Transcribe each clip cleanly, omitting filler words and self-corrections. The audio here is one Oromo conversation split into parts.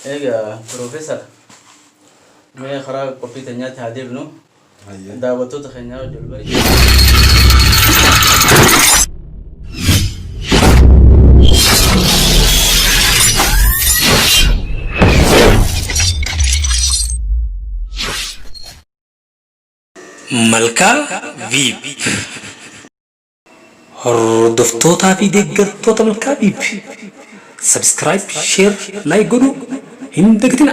ايجا بروفيسور ما خرا قفي تنيات هادي بنو هيا دعوتو تخنيا جلبري ملكا فيب هردفتوتا في دقرتوتا ملكا فيب سبسكرايب شير لايك قولوا هندقتنا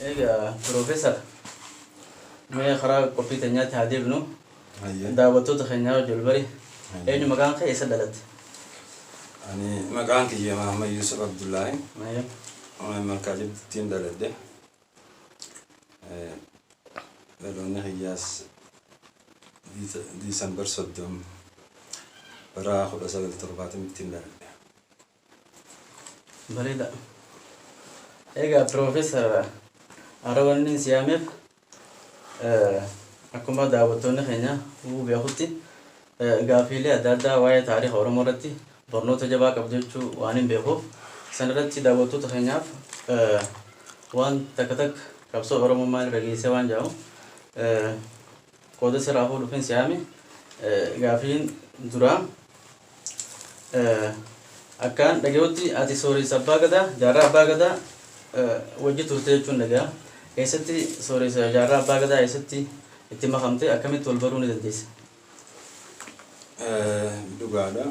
ايجا بروفيسور ما خرا قفي تنيات هادي بنو هيا دعوتو تخنيا جلبري هيا. اينو مكان خيس دلت أنا مكانك يا محمد يوسف عبد الله ايوه أنا مركز تيم دلده دلونا هياس ديسمبر صدام برا خد أسأل التربات تيم دلده بريدا ايجا بروفيسور أرواني سياميف أكما دعوتو نخنيا وبياخدتي غافيلي أدادا واي تاريخ ورمورتي برنوتو جبا قبضيچو وانين بيخوف سنرتي دعوتو تخنياف وان تكتك قبصو ورمو مال رئيسي وان جاو قودة سراحو لفين سيامي غافين درام أكان دقيوتي آتي سوري سبا قدا جارة أبا قدا وجي ترتيجون لغا ايستي سوري جارة أبا قدا ايستي اتما خمتي أكامي تولبروني دنديس دوغادا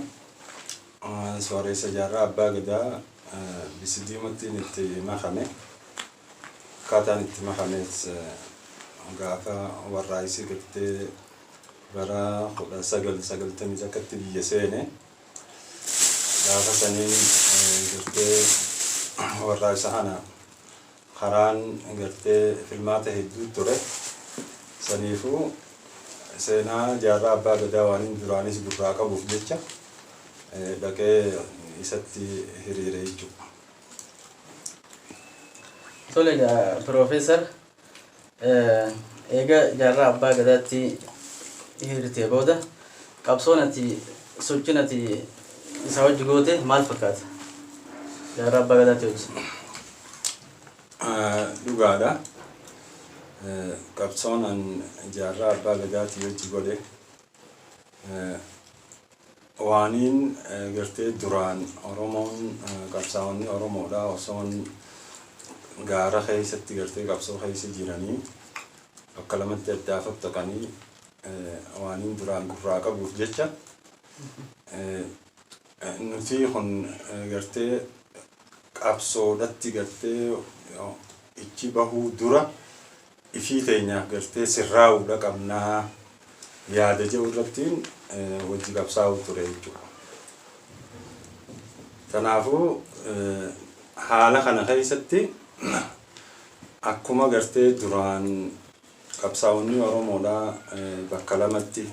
سوري سجارة أبا قدا بسديمتي نتي مخمي كاتا نتي مخمي غافا والرئيسي كتي برا خدا سجل تنجا كتي بيسيني غافا سنين كتي والرئيسي هانا خران كتي فيلمات هدو توري سنيفو سينا جارة أبا قدا وانين درانيس براكا بوفجيتشا دكي إساتي هريريجو تولي بروفيسور ايجا جارة أبا قدا تي هيرتي بودا قبصونا تي سوچنا تي ساوج جوته مال فكات جارة أبا قدا تيوج دوغادا قبصونا جارة أبا قدا تيوج بوده وانين غرتي دوران أرومون قبصاوني أرومو دا وصون غارة خيستي غرتي قبصو خيسي جيراني وكلمة الدافع تقني وانين دوران قراقة بوفجتشا نتي خن غرتي قبصو داتي غرتي إيجي باهو دورا إفي تينيا غرتي سراو دا قبنا ياده جورتين وجي قبصاو تريجو تنافو حالة خنا خيستي أكما غرتي دوران قبصاوني أرومو دا بكلمتي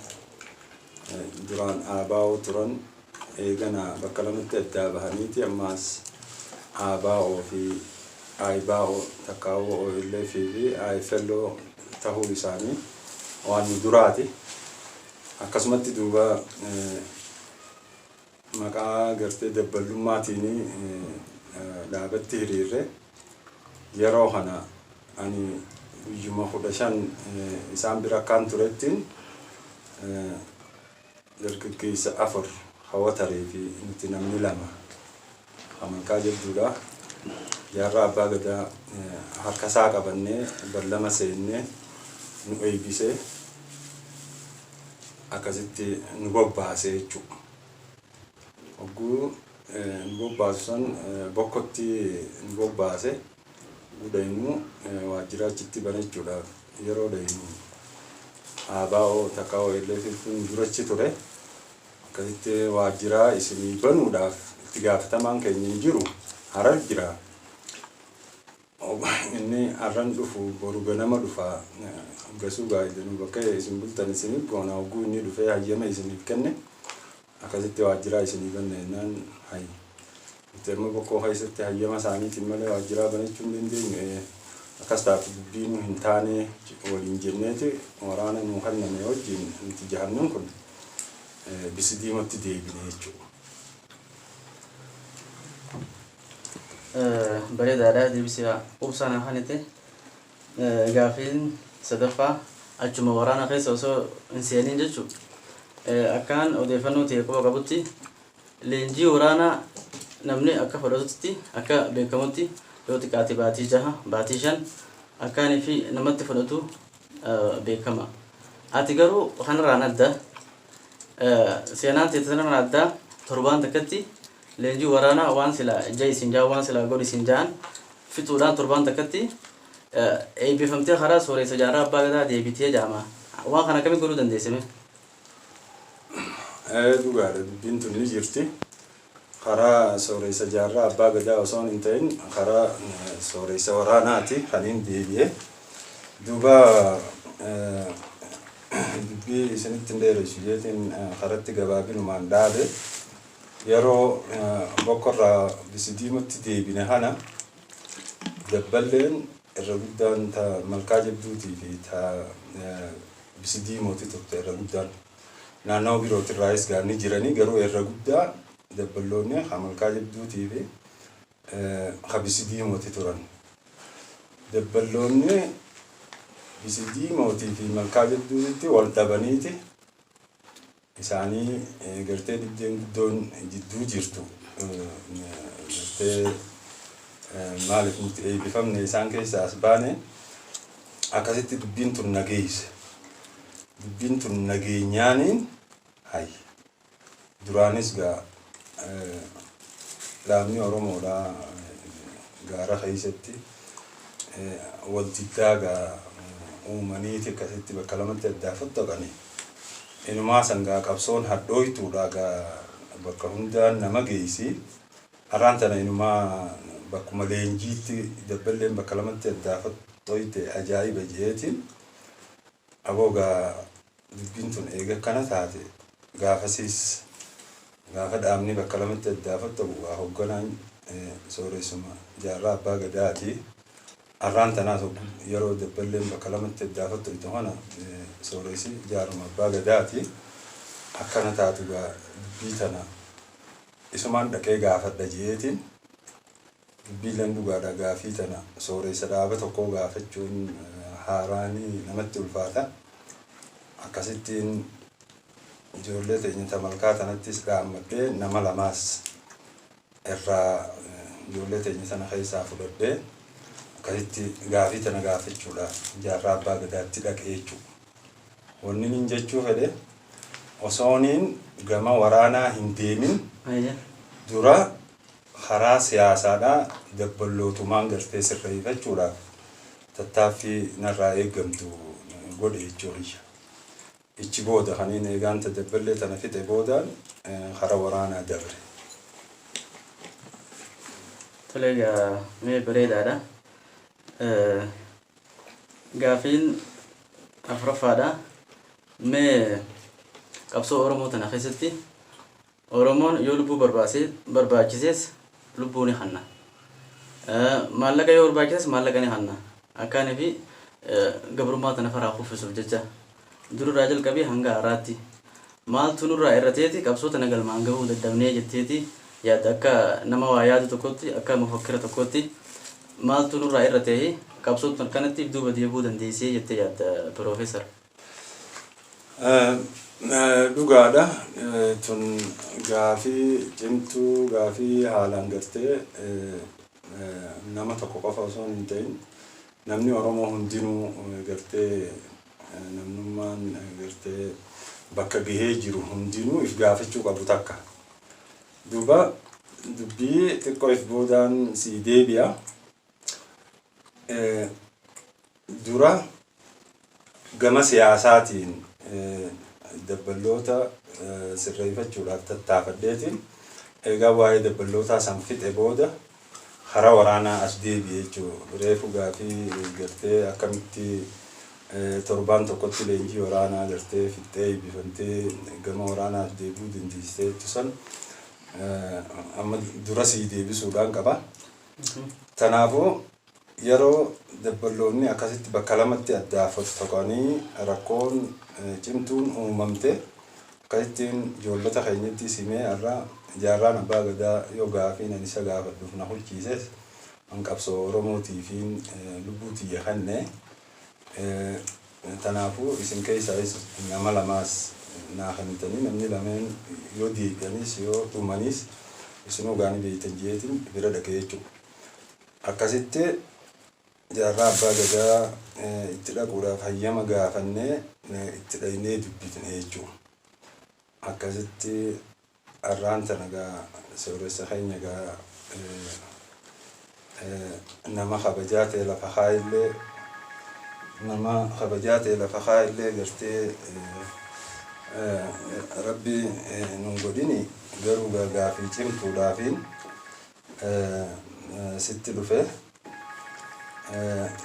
دوران آباو تران إيغانا بكلمتي الدابهانيتي أماس آباو في آيباو تقاو اللي في آي فلو تهو لساني وان دراتي akkasumatti duuba maqaa gartee dabbalummaatiini dhaabatti hiriirre yeroo kana ani guyyuma 15 isaan bira kan turettiin dargaggeessa 4 hawatarii fi nuti namni 2 amankaa jedhuudha jaarraa abbaa gadaa harkasaa qabannee ballama seennee nu eebbisee akkasitti nu bobbaasee jechuudha. Ogguu nu bobbaasan bokkotti nu bobbaase guddainu waajjira achitti banachuudhaaf yeroo deemu ABO takkaa'oo illee filfuun durachi ture akkasitti waajjira isinii banuudhaaf itti gaafatamaan keenya hin jiru harar jira. Inni arran dhufu boru ganama dhufa gasuu gaa'idanu bakka isin bultan isiniif goona ogguu inni dhufee hayyama isiniif kenne akkasitti waajjira isinii banneenaan hayi terma bokkoo keessatti hayyama isaaniitiin malee waajjira banachuu hin dandeenyu akkas taatu dubbiin hin taane waliin jenneeti waraana nu kanname wajjin nuti jahannan kun bisi diimatti deebine jechuudha. bareedaadha deebisee ubsaan afaanite gaafiin sadaffaa achuma waraana keessa osoo hin seeniin jechuun akkaan odeeffannoo ta'e quba qabutti leenjii waraanaa namni akka fudhatutti akka beekamutti yoo xiqqaate baatii 6 baatii 5 akkaanii fi namatti fudhatu beekama. Ati garuu kanarraan adda seenaan teessanarraan adda torbaan takkatti leenjii waraanaa waan sila ija isin jaa waan sila godhi isin jaan fixuudhaan torbaan takkatti eebbifamtee karaa sooressa jaarraa abbaa gadaa deebitee jaama. Waan kana akkamiin godhuu dandeessime? Dhugaadha dubbiin tun ni jirti. Karaa sooressa jaarraa abbaa gadaa osoo hin ta'in karaa sooressa waraanaati kaniin deebi'ee duuba dubbii isinitti hin dheeressu jeetiin karatti gabaabinumaan dhaabe yeroo bokkorraa bisidiimatti deebine kana dabballeen irra guddaan ta malkaa jabduutii fi ta bisidiimooti turte irra guddaan naannoo birootirraayis gaanii jiranii garuu irra guddaa dabballoonni ha malkaa jabduutii fi ha bisidiimooti turan. Dabballoonni bisidiimootii fi malkaa jabduutitti wal dhabaniiti isaanii gartee dibdeen guddoon jidduu jirtu gartee maaliif nuti eebbifamne isaan keessaa as baane akkasitti dubbiin tun nageeyse. Dubbiin tun nageenyaaniin hay duraanis gaa laamni Oromoodhaa gaara keessatti waldiddaa gaa uumaniiti akkasitti bakka lamatti addaa fottaqanii inumaa sangaa qabsoon hadhooytuudha gaa bakka hundaan nama geessi har'aan tana inumaa bakkuma leenjiitti dabballeen bakka lamatti addaa fottooyte ajaa'iba jeetiin aboo gaa dubbiin tun eega kana taate gaafasiis gaafa dhaabni bakka lamatti addaa fottabu waa hoogganaan sooressuma jaarraa abbaa gadaati. Har'aan tanaas yeroo dabballeen bakka lamatti addaa fottoytu kana sooressi jaaruma abbaa gadaati. Akkana taatu gaa dubbii tana isumaan dhaqee gaafadha jeetiin dubbiileen dhugaadha gaafii tana sooressa dhaaba tokkoo gaafachuun haaraanii namatti ulfaata. Akkasittiin ijoollee teenyata malkaa tanattis dhaammadhee nama lamaas irraa ijoollee teenya sana keessaa fudhadhee akkasitti gaafii tana gaafachuudha jaarraa abbaa gadaatti dhaqee jechuudha. Wanni nin jechuu fedhe osooniin gama waraanaa hin deemin dura karaa siyaasaadhaa dabballootumaan gartee sirreeffachuudhaaf tattaaffii narraa eeggamtu godhe jechuudha. Ichi booda kaniin eegaanta dabballee tana fixe boodaan karaa waraanaa dabre. Tolee mee bareedaadha. Gaafiin afuraffaadha. Mee qabsoo Oromoo tana keessatti Oromoon yoo lubbuu barbaachises lubbuu ni hanna. Maallaqa yoo barbaachises maallaqa ni hanna. Akkaanii fi gabrummaa tana faraa kuffisuuf jecha dururraa jalqabee hanga har'aatti maaltu nurraa irrateeti qabsoo tana galmaan gahuu dadhabnee jetteeti yaadda akka nama waa yaadu tokkotti akka mufakkira tokkotti maaltu nurraa irratee qabsoo kanatti duuba deebuu dandeessee jettee yaadda Piroofeesar? Dhugaadha tun gaafii cimtuu gaafii haalaan gartee nama tokko qofa osoo hin ta'in namni Oromoo hundinuu gartee namnummaan gartee bakka gahee jiru hundinuu if gaafachuu qabu takka. Duuba dubbii xiqqoo if boodaan si deebi'a. Dura gama siyaasaatiin dabballoota sirreeffachuudhaaf tattaafadheetiin egaa waa'ee dabballootaa san fixe booda karaa waraanaa as deebi'e jechuudha. Reefu gaafii gartee akkamitti torbaan tokkotti leenjii waraanaa gartee fixxee eebbifamtee gama waraanaaf deebi'uu dandeessee san amma dura sii deebisuudhaan qaba. Kanaafuu yeroo dabballoonni akkasitti bakka lamatti addaa fottaqanii rakkoon cimtuun uumamte akkasittiin ijoollota keenyatti simee irraa jaarraan abbaa gadaa yoo gaafii nan isa gaafadhuuf na hulchiises qabsoo Oromootii fi lubbuutii yakanne tanaafu isin keessaayis nama lamaas naakanitanii namni lameen yoo diiganis yoo dhumanis isinuu gaanii beeytan jeetiin bira dhaqee jechuudha. Akkasitti jaarraa abbaa gadaa itti dhaquudhaaf hayyama gaafannee itti dhaynee dubbifne jechuudha. Akkasitti arraan tana gaa sooressa keenya gaa nama kabajaa ta'e lafa haayillee nama kabajaa ta'e lafa haayillee gartee rabbi nun godhini garuu gaafii cimtuudhaafiin sitti dhufe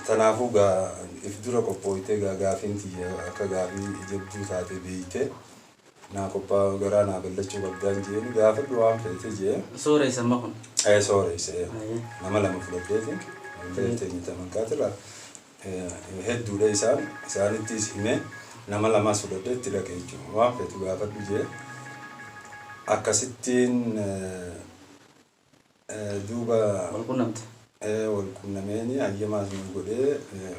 tanaafuu gaa if dura qophooytee gaafiin tiyya akka gaafii jabduu taate beeyte naa qophaa garaa naa ballachuu qabdaan jeeni gaafadhu waan feete jee sooreysa amma kun sooreyse nama lama fudhadheetiin beeyteenyi tamankaatira hedduudha isaanittis hime nama lamas fudhadhee itti dhaqee jechuudha waan feetu gaafadhu jee akkasittiin duuba walqunnameenii hayyamaas nu godhee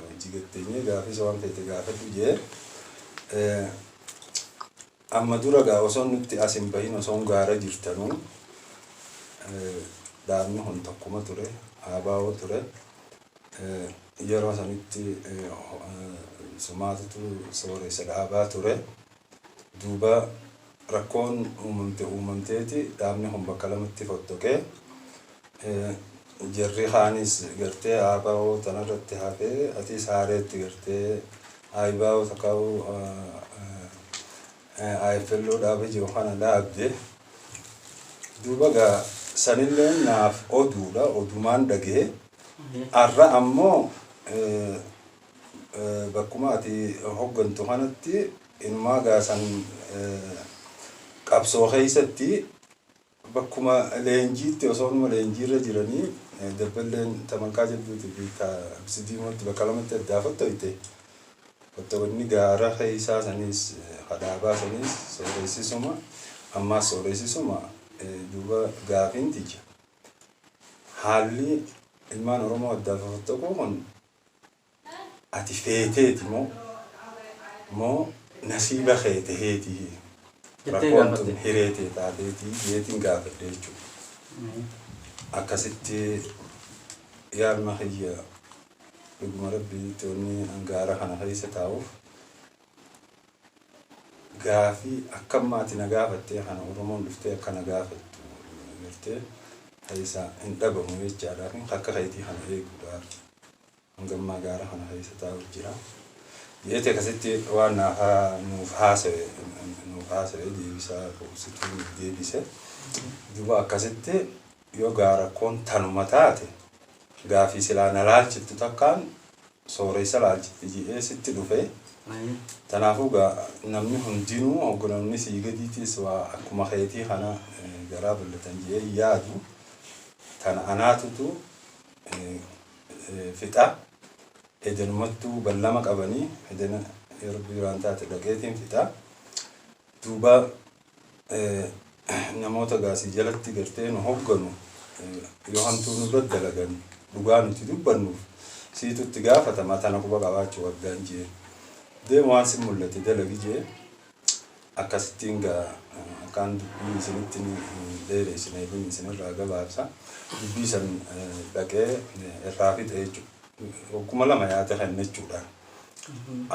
hojii gatteenyee gaafisa waan feete gaafadhu jee amma dura gaa osoo nutti as hin bahin osoo gaara jirtanuu dhaabni hun tokkuma ture ABO ture yeroo sanitti sumaatutu sooressa dhaabaa ture duuba rakkoon uumamteeti dhaabni hun bakka lamatti fottoqee jarri haanis gartee ABO tanarratti hafee atiis haareetti gartee ABO takkaa'u AFLO dhaabe jiru kana dhaabde duuba gaa sanilleen naaf oduudha odumaan dhagee arra ammoo bakkuma ati hoggantu kanatti inumaa gaasan qabsoo keessatti bakkuma leenjiitti osoonuma leenjiirra jiranii dabballeen tamankaa jedhuuti biitaa absidiimatti bakka lamatti addaa fottoyte fottoonni gaara keessaa sanis hadaabaa sanis sooressisuma ammaas sooressisuma duuba gaafiin tija haalli ilmaan Oromoo addaa fottokoo kun ati feeteeti moo nasiiba keete heeti rakkoon tun hireetee taateetii jeetiin gaafadhe jechuudha. Akkasitti yaalma kiyya dhuguma rabbii toonni angaara kana keessa taa'uuf gaafii akkammaati na gaafattee kana Oromoon dhuftee akka na gaafattu gartee keessa hin dhabamu jechaadhaaf akka keetii kana eeguudhaaf hangammaa gaara kana keessa taa'uuf jira. Jeete akkasitti waan nuuf haasa'e deebisaa qubsituu nuuf deebise duuba akkasitti yoo gaarakkoon tanuma taate gaafii silaa na laalchittu takkaan sooressa laalchitti jedhee sitti dhufe tanaafuu namni hundinuu hogganamni sii gadiitis waa akkuma keetii kana garaa bal'atan jedhee yaadu tana anaatutu fixa edenumattuu ballama qabanii edena yeroo biraan taate dhaqeetiin fixa duuba namoota gaasii jalatti gartee nu hogganu yoo hamtuu nurra dalagan dhugaa nuti dubbannuuf siitutti gaafatama tana quba qabaachuu waggaan jee deemu waan sin mul'ate dalagi jee akkasittiin akkaan dubbii isinitti dheereessine kun isinirraa gabaabsa dubbii san dhaqee irraa fixe jechuudha. Akkuma lama yaada kenna jechuudha.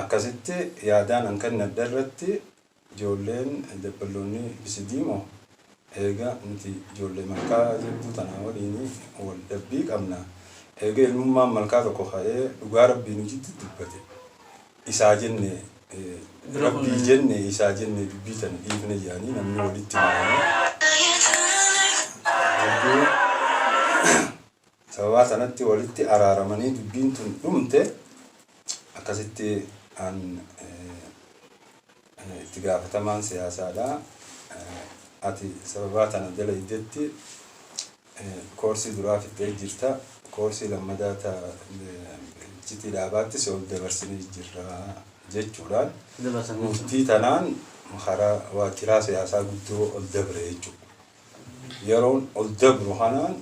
Akkasitti yaadaan an kenna irratti ijoolleen dabballoonni bisidiimoo eega nuti ijoollee malkaa jabduu tanaa waliin wal dhabbii qabna. Eega ilmummaan malkaa tokko ka'ee dhugaa rabbii nuti dubbate. Isaa jenne rabbii jenne isaa jenne dubbii tana dhiifne jedhanii namni walitti maramee sababa sanatti walitti araaramanii dubbiin tun dhumte akkasitti an itti gaafatamaan siyaasaadha ati sababa tana jala hiddetti koorsii duraa fittee jirta koorsii lammadaa citii dhaabaatti si ol dabarsinee jirra jechuudhaan murtii tanaan karaa waajjiraa siyaasaa guddoo ol dabre jechuudha. Yeroon ol dabru kanaan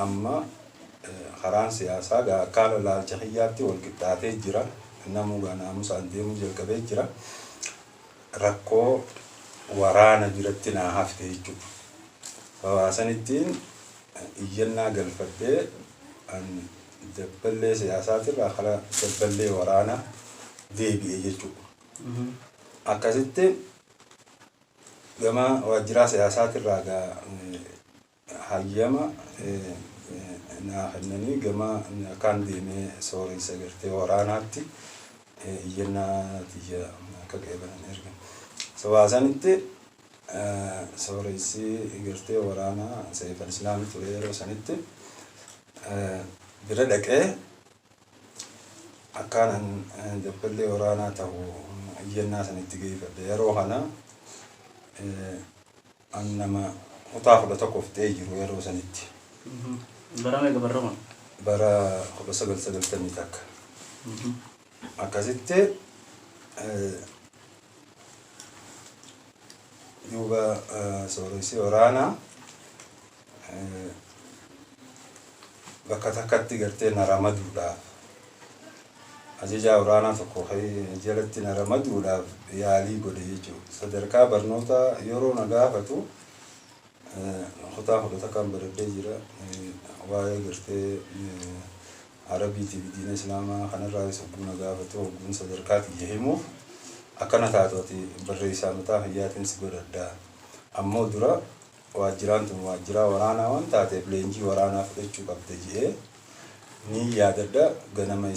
amma karaan siyaasaa gaa akka laalcha hiyyaatti wal qixxaatee jira. Namuu gaa naamusaan deemuu jalqabee jira. Rakkoo waraana biratti naa hafte jechuudha. Hawaasanittiin iyyannaa galfadhee dabballee siyaasaatirraa kara dabballee waraanaa deebi'e jechuudha. Akkasitti gama waajjira siyaasatirraa hayyama naa kennanii gama kan deemee sooressa gartee waraanaatti iyyannaa tiyya akka qeebalan ergan. Hawaasanitti sooressi gartee waraanaa Seefal Islaamii ture yeroo sanitti bira dhaqee akkaan dabballee waraanaa ta'u iyyannaa sanitti geeffadhe. Yeroo kana nama kutaa 11 ta'ee jiru yeroo sanitti. Bara meeqa barrama? Bara 1990 takka. Akkasitti duuba sooressi waraanaa bakka takkatti gartee na ramaduudhaaf ajajaa waraanaa tokko jalatti na ramaduudhaaf yaalii godhe jechuudha. Sadarkaa barnoota yeroo na gaafatu kutaa 11 kan baradhee jira. Waa'ee gartee Arabiitiif diina Islaamaa kanarraa hogguu na gaafatu hogguun sadarkaa kiyya himuuf akkana taatoti barreessaa mataa fayyaatiin si godhadhaa. Ammoo dura waajjiraan tun waajjira waraanaa waan taateef leenjii waraanaa fudhachuu qabda jedhee ni yaadadha. Ganama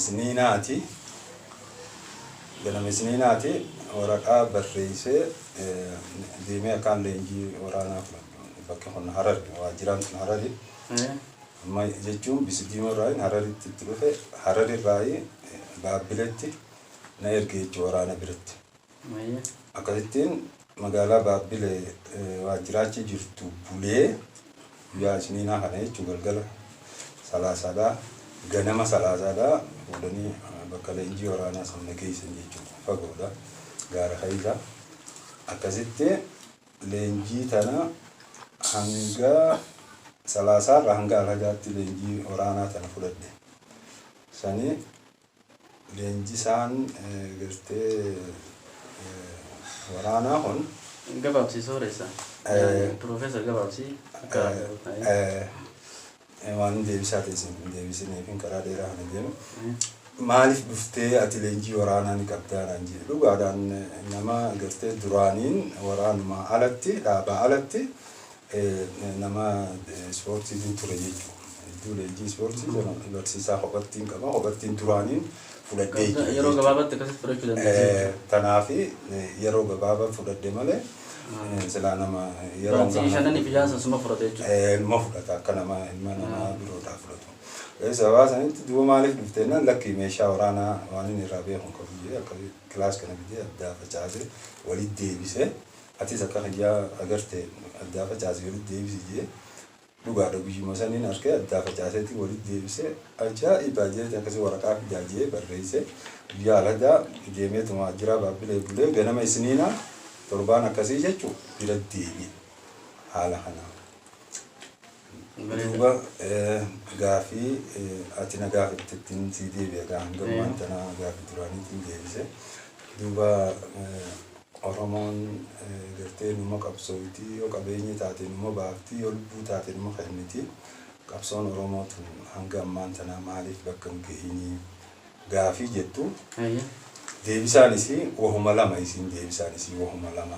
isniinaati waraqaa barreessee deemee akkaan leenjii waraanaa fudhadhu. Bakka kun Harari, waajjiraan tun Harari. Amma jechuun Bisidiimoo irraa Hararitti itti dhufe Harari irraa Baabbiletti na erge jechuu waraana biratti. Akkasittiin magaalaa Baabbilee waajjiraachi jirtu bulee guyyaa isniinaa kana jechuu galgala salaasaadhaa ganama salaasaadhaa fuudhanii bakka leenjii waraanaa sana geessan jechuudha. Fagoodha gaara Hayisaa. Akkasitti leenjii tana hanga salaasaarraa hanga alhagaatti leenjii waraanaa tana fudhadhe. Sani leenjii isaan gartee waraanaa kun gabaabsii sooressa Profeesar Gabaabsii waan deebisaa teessin deebisneef karaa dheeraa kana jennu maaliif dhuftee ati leenjii waraanaa ni qabdaadhaan jedhe. Dhugaadhaan nama gartee duraaniin waraanuma alatti dhaabaa alatti nama ispoortiin ture jechuudha. Iddoo leenjii ispoortii barsiisaa kophattiin qaba. Kophattiin duraaniin fudhadhee jira. Yeroo gabaabaatti akkasitti fudhachuu dandeessu. Kanaaf yeroo gabaabaa fudhadhe malee silaa nama yeroo shananii fi jaansa suma fudhate jechuudha. Ilma fudhata akka nama ilma namaa biroodhaa fudhatu. Sababa sanitti duuba maaliif dhufteennan lakkii meeshaa waraanaa waan inni irraa beekun qabu jedhee akka kilaas kana bidee addaa facaasee walitti deebisee atis akka hiyyaa agartee addaa facaasee walitti deebisi jedhee dhugaadha guyyuma saniin harkee addaa facaaseetii walitti deebisee ajaa'ibaa jedhee akkasii waraqaa fidaa jedhee barreessee guyyaa aladaa deemeetuma waajjira Baabbilee bulee ganama isniinaa torbaan akkasii jechuu bira deebi'e haala kanaa. Duuba gaafii ati na gaafattettiin sii deebi'e hangammaan tanaa gaafii duraaniitiin deebise. Duuba Oromoon gartee numa qabsootii yoo qabeenyi taate numa baaftii yoo lubbuu taate numa kenniti. Qabsoon Oromootu hanga ammaan tanaa maaliif bakka hin gahinii gaafii jettu. Deebisaan isii wahuma lama isiin deebisaan isii wahuma lama.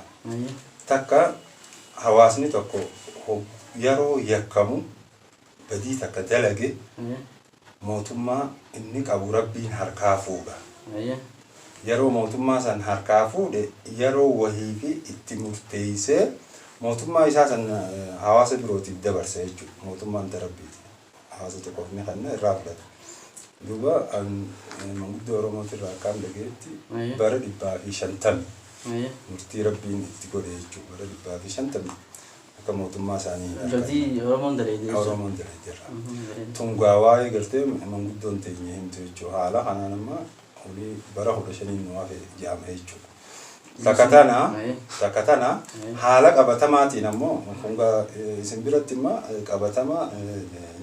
Takka hawaasni tokko yeroo yakkamu badii takka dalage mootummaa inni qabu rabbiin harkaa fuudha. Yeroo mootummaa san harkaa fuudhe yeroo wahii fi itti murteessee mootummaa isaa san hawaasa birootiif dabarsa jechuudha. Mootummaan darabbiiti. Hawaasa tokkoof ni kanna irraa fudhata. Duuba manguddoo Oromootirraa akkaan dhageetti bara 150 murtii rabbiin itti godhe jechuudha. Bara 150 akka mootummaa isaanii Gatii Oromoon dareedee Oromoon dareedee tungaa waa'ee gartee manguddoon teenyee himtu jechuudha. Haala kanaan amma olii bara 15 nuwaaf jaame jechuudha. Takatana haala qabatamatiin ammoo kunga isin biratti imma qabatama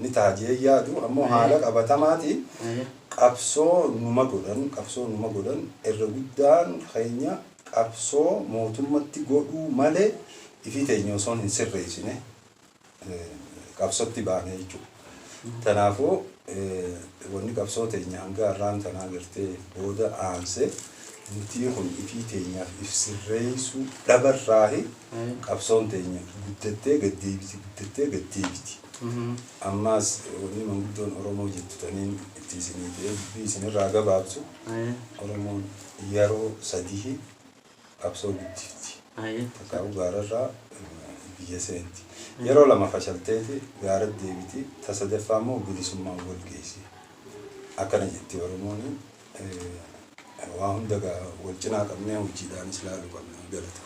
ni taajee yaadu ammoo haala qabatamaatiin qabsoo numa godhan irra guddaan keenya qabsoo mootummatti godhuu malee ifi teenyoo son hin sirreessine qabsootti baane jechuudha. Tanaafuu wanni qabsoo teenya hanga har'aan tanaa gartee booda aansee nuti kun ifi teenyaaf sirreessu dhabarraahi qabsoon teenya guddattee gaddeebiti. Ammaas wanni manguddoon Oromoo jettutaniin itti isinii ta'e isinirraa gabaabsu Oromoon yeroo sadii qabsoo guddifti. Takkaa'u gaararraa biyya seenti. Yeroo lama fashalteeti gaara deebiti tasadeeffaa immoo bilisummaa wal geessi. Akkana jetti Oromoon waa hunda wal cinaa qabnee hojiidhaanis ilaaluu qabna galata.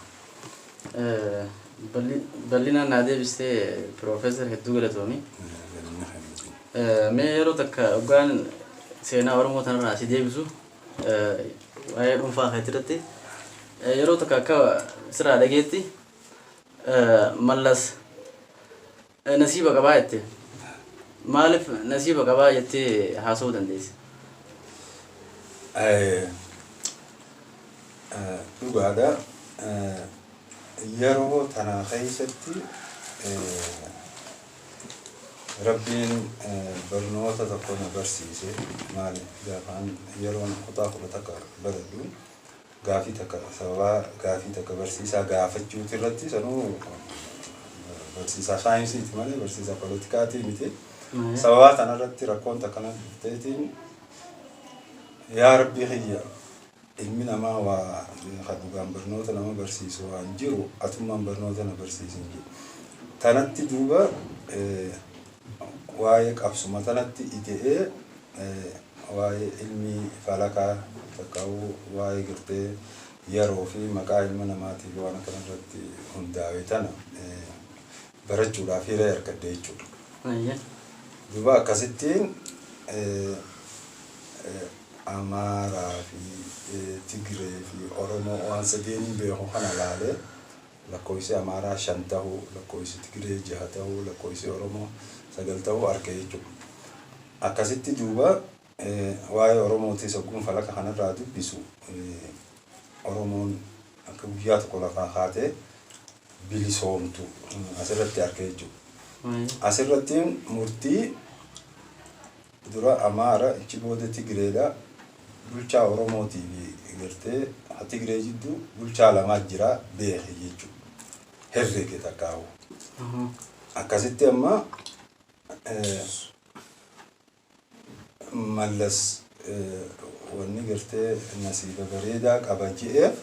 Bal'inaan naa deebistee Piroofeesar hedduu galatoomi. Mee yeroo takka dhugaan seenaa Oromoo tanarraa si deebisu waa'ee dhuunfaa keetirratti yeroo takka akka siraa dhageetti mallas nasiiba qabaa jette. Maaliif nasiiba qabaa jettee haasa'uu dandeesse? Dhugaadha. Yeroo tana keessatti Rabbiin barnoota tokko na barsiise. Maali gaafaan yeroon kutaa kudha takka baradhu gaafii takka barsiisaa gaafachuuti irratti sanuu barsiisaa saayinsiiti malee barsiisaa poolitikaati miti. Sababaa tanarratti rakkoon takkana ta'eetiin yaa Rabbii xiyya ilmi namaa waa dhugaan barnoota nama barsiisu waan jiru atummaan barnoota na barsiisin jiru. Tanatti duuba waa'ee qabsuma tanatti ita'ee waa'ee ilmi falakaa takkaa'uu waa'ee gartee yeroo fi maqaa ilma namaatiif waan kanarratti hundaa'e tana barachuudhaaf hiree argadde jechuudha. Duuba akkasittiin Amaaraa fi Tigiree fi Oromoo waan sadeeniin beeku kana laalee lakkoofsi Amaaraa 5 ta'uu, lakkoofsi Tigiree 6 ta'uu, lakkoofsi Oromoo 9 ta'uu argee jechuudha. Akkasitti duuba waa'ee Oromootis ogguun falaka kanarraa dubbisu Oromoon akka guyyaa tokko lafaa kaatee bilisoomtu asirratti argee jechuudha. Asirratti murtii dura Amaara ichi booda Tigireedha bulchaa Oromootii fi gartee Tigiree jidduu bulchaa lamaa jira beeke jechuudha. Herrege takkaa'u. Akkasitti amma mallas wanni gartee nasiiba bareedaa qaba je'eef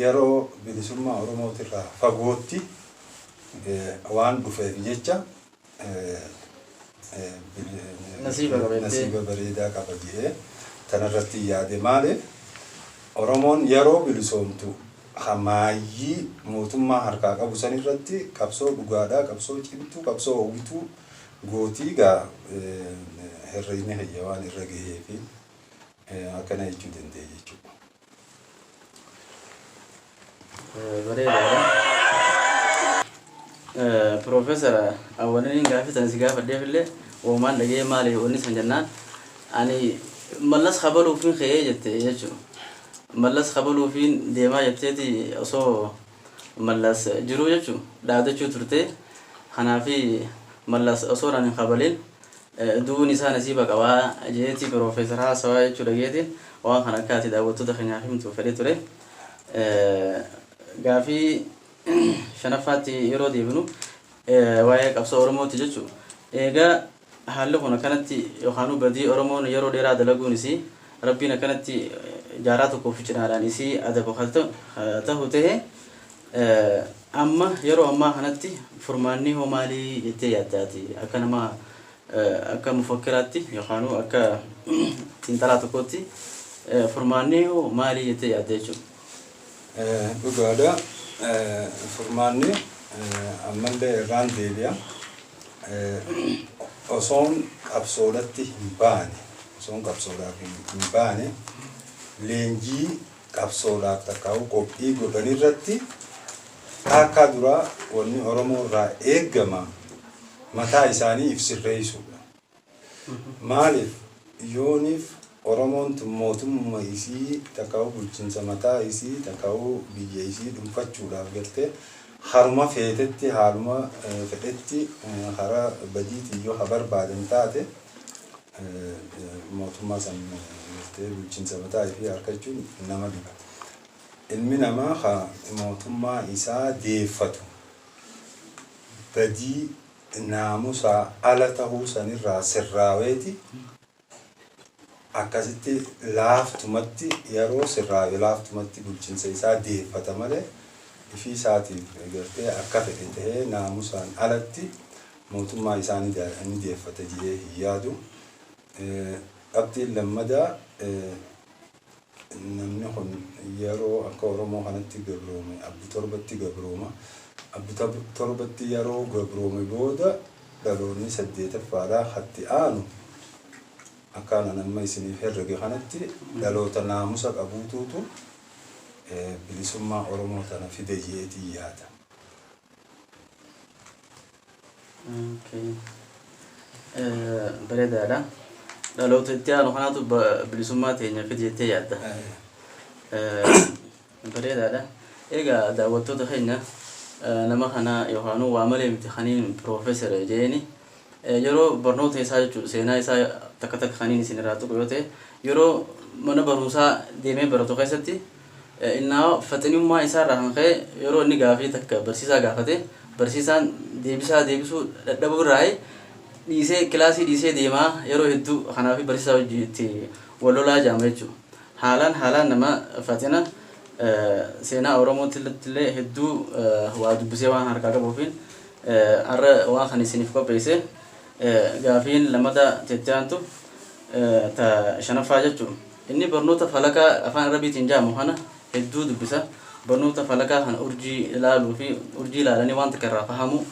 yeroo bilisummaa Oromootirraa fagootti waan dhufeef jecha nasiiba bareedaa qaba jedhee tanarratti yaade maaliif Oromoon yeroo bilisoomtu hamaayyii mootummaa harkaa qabu sanirratti qabsoo dhugaadhaa, qabsoo cimtuu, qabsoo hawwituu gootii gaa herreeyni hayya waan irra gahee fi akkana jechuu danda'e jechuudha. Bareedaadha. Piroofeesar awwalaniin gaafatan si gaafadheefillee uumaan dhagee maali wanni san jennaan ani mallas kabaluufiin ka'ee jette jechuudha. Mallas kabaluufiin deemaa jetteeti osoo mallas jiruu jechuudha dhaadachuu turte. Kanaafi mallas osoo hin kabalin duun isaa nasiiba qabaa jeeti Piroofeesar haasawaa jechuudha dhageetiin waan kana akkaati daawwattoota keenyaaf himtu fedhee ture. Gaafii shanaffaatti yeroo deebinu waa'ee qabsoo Oromooti jechuudha. Egaa haalli kun akkanatti yookaan badii Oromoon yeroo dheeraa dalaguunis Rabbiin akkanatti jaaraa tokkoof cinaadhaan isii adaba ta'u ta'e amma yeroo ammaa kanatti furmaanni hoo maalii jettee yaaddaati akka nama akka mufakkiraatti yookaan akka xiinxalaa tokkotti furmaanni hoo maalii jettee yaadda jechuudha. Dhugaadha. Furmaanni ammallee irraan deebi'a. Osoon qabsoodhaatti hin baane, osoon qabsoodhaaf hin baane leenjii qabsoodhaaf takkaa'u qophii godhan irratti akka duraa wanni Oromoo irraa eegama mataa isaanii ibsirreessuudha. Maaliif yooniif Oromoon mootummaa isii takkaa'u bulchiinsa mataa isii takkaa'u biyya isii dhuunfachuudhaaf gartee haruma feetetti haruma fedhetti hara badiitii yoo barbaadan taate mootummaa san gartee bulchiinsa mataa isii harkachuun nama dhiba. Ilmi namaa mootummaa isaa deeffatu badii naamusaa ala ta'uu sanirraa sirraaweti akkasitti laaftumatti yeroo sirraawee laaftumatti bulchiinsa isaa deeffata malee ifii isaatiif gartee akka fedhe ta'ee naamusaan alatti mootummaa isaanii ni deeffata jedhee hin yaadu. Qabxiin lammadaa namni kun yeroo akka Oromoo kanatti gabroome abbi torbatti gabrooma. Abbi torbatti yeroo gabroome booda dhaloonni 8ffaadhaa hatti aanu akkaan nama isiniif herrege kanatti dhaloota naamusa qabuutuutu bilisummaa Oromoo tana fide jeetii yaada. Bareedaadha. Dhaloota itti aanu kanaatu bilisummaa teenya fide jettee yaadda. Bareedaadha. Egaa daawwattoota keenya nama kana Yohaanuu waa malee miti kaniin Piroofeesar jeeni yeroo barnoota isaa jechuudha seenaa isaa takka takka kaniin isin irraa tuqu yoo ta'e yeroo mana barumsaa deemee baratu keessatti innaa faxinummaa isaa irraa kan ka'e yeroo inni gaafii takka barsiisaa gaafate barsiisaan deebisuu dadhabuu irraa dhiisee kilaasii dhiisee deemaa yeroo hedduu kanaaf barsiisaa wajjin itti wal lolaa jaama jechuudha. Haalaan nama faxina seenaa Oromootti illee hedduu waa dubbisee waan harkaa qabuufiin har'a waan kan isiniif qopheesse gaafiin lamada jettaantu ta shanaffaa jechuudha. Inni barnoota falakaa afaan Arabiitiin jaamu kana hedduu dubbisa. Barnoota falakaa kana urjii ilaaluu fi urjii ilaalanii waan takka irraa fahamu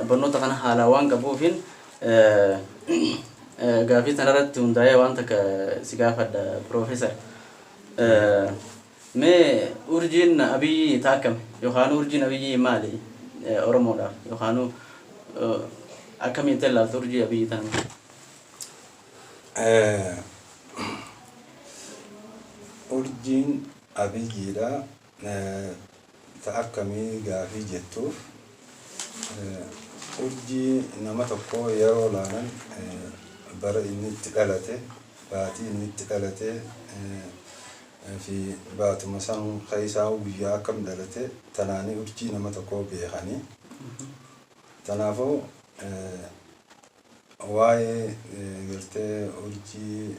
barnoota kana haalaa waan qabuufiin gaafii tanarratti hundaa'ee waan takka si gaafadha Piroofeesar. Mee urjiin Abiyyi taakkame yookaan urjiin Abiyyi maali Oromoodhaaf yookaan akkamitti ilaaltu urjii Abiyyi tana? Urjiin Abiyyiidha akkamii gaafii jettuuf urjii nama tokko yeroo laanan bara inni itti dhalate baatii inni itti dhalate fi baatuma san keessaa guyyaa akkam dhalate tanaanii urjii nama tokko beekanii tanaafuu waa'ee gartee urjii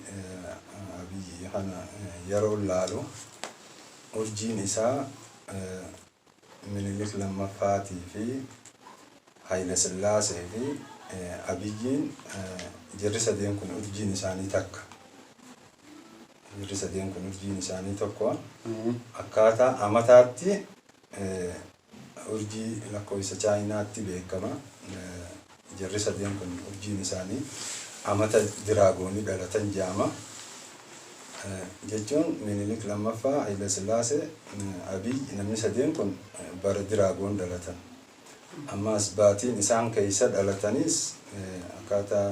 Abiyyi kana yeroo laalu urjiin isaa Minilik lammaffaatii fi Haile Sillaasee fi Abiyyiin jarri sadeen kun urjiin isaanii takka. Jarri sadeen kun urjiin isaanii tokko akkaataa amataatti urjii lakkoofsa Chaayinaatti beekama. Jarri sadeen kun urjiin isaanii amata diraagoonii dhalatan jaama. Jechuun Minilik lammaffaa Haile Sillaasee Abiyyi namni sadeen kun bara diraagoon dhalatan. Ammas baatiin isaan keessa dhalatanis akkaataa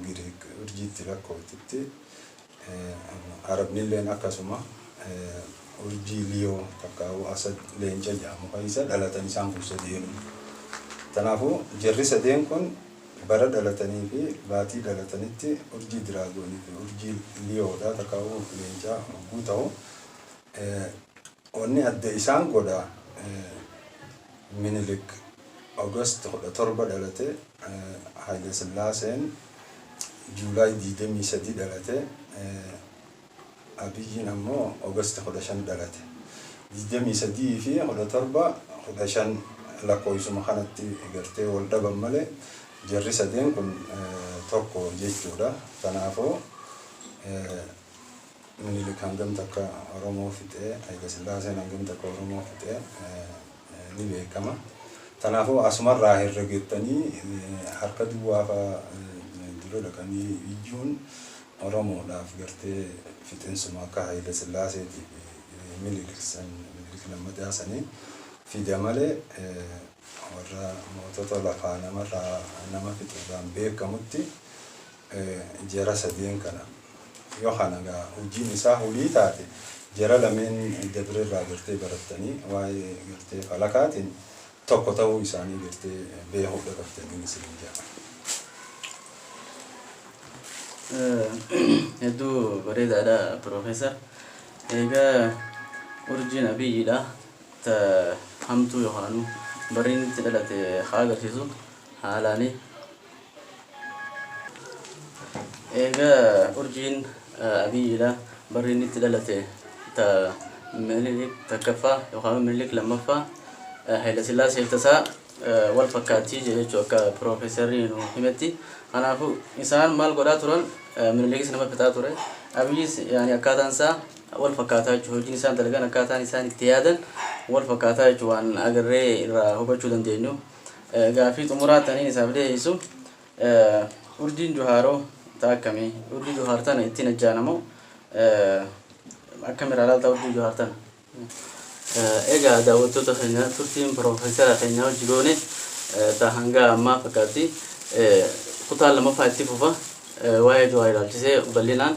Giriik urjiitti lakkooftitti Arabnilleen akkasuma urjii Liyoo takkaa'u Asad Leenca jedhamu keessa dhalatan isaan kun sadeenu. Kanaafuu jarri sadeen kun bara dhalatanii fi baatii dhalatanitti urjii diraagoonii fi urjii Liyoodha takkaa'u Leencaa hogguu ta'u wanni adda isaan godha Minilik August 17 dhalate Haile Sillaaseen Juulaay 23 dhalate Abiyyiin ammoo August 15 dhalate 23 fi 15 lakkoofsuma kanatti gartee wal dhaban malee jarri sadeen kun tokko jechuudha. Kanaafuu Minilik hangam takka Oromoo fixee Haile Sillaaseen hangam takka Oromoo fixee ni beekama. Kanaafuu asumarraa herregettanii harka duwwaa dura dhaqanii iyyuun Oromoodhaaf gartee fixeensuma akka Haile Sillaaseetiif minilik lammataa sanii fida malee warra mootota lafaa nama fixuudhaan beekamutti jara sadeen kana yoo kana gaa hojiin isaa hulii taate jara lameen dabre irraa gartee barattanii waa'ee gartee falakaatiin tokko ta'uu isaanii gartee beekuudha qabtanii isin jedhama. Hedduu bareedaadha Profeesar. Egaa urjiin abiyyiidha ta hamtuu yookaan bariin itti dhalate haa agarsiisu haalaani. Egaa urjiin abiyyiidha bariin itti dhalate ta Minilik takkaffaa yookaan Minilik lammaffaa Haile Sillaasee tasaa wal fakkaatii jechuu akka Profeesarri nu himetti. Kanaafuu isaan maal godhaa turan Minilikis nama fixaa ture. Abiyyis yaani akkaataan isaa wal fakkaataa jechuudha. Hojiin isaan dalagan akkaataan isaan itti yaadan wal fakkaataa jechuudha waan agarree irraa hubachuu dandeenyu. Gaaffii xumuraa taniin isaaf dhiyeessu urjiin Johaaroo ta'a akkamii? Urjii Johaar tana ittiin ajjaanamoo akkam irraa ilaalta urjii Johaar tana? Egaa daawwattoota keenya turtiin Profeesara keenya hojii goone ta hanga ammaa fakkaatti kutaa lammaffaa itti fufa waa'ee Johaar ilaalchisee bal'inaan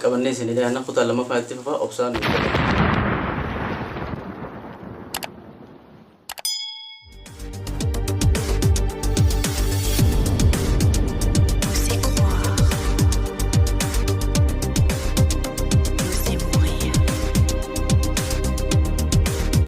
qabannee isin ilaalna kutaa lammaffaa itti fufa obsaan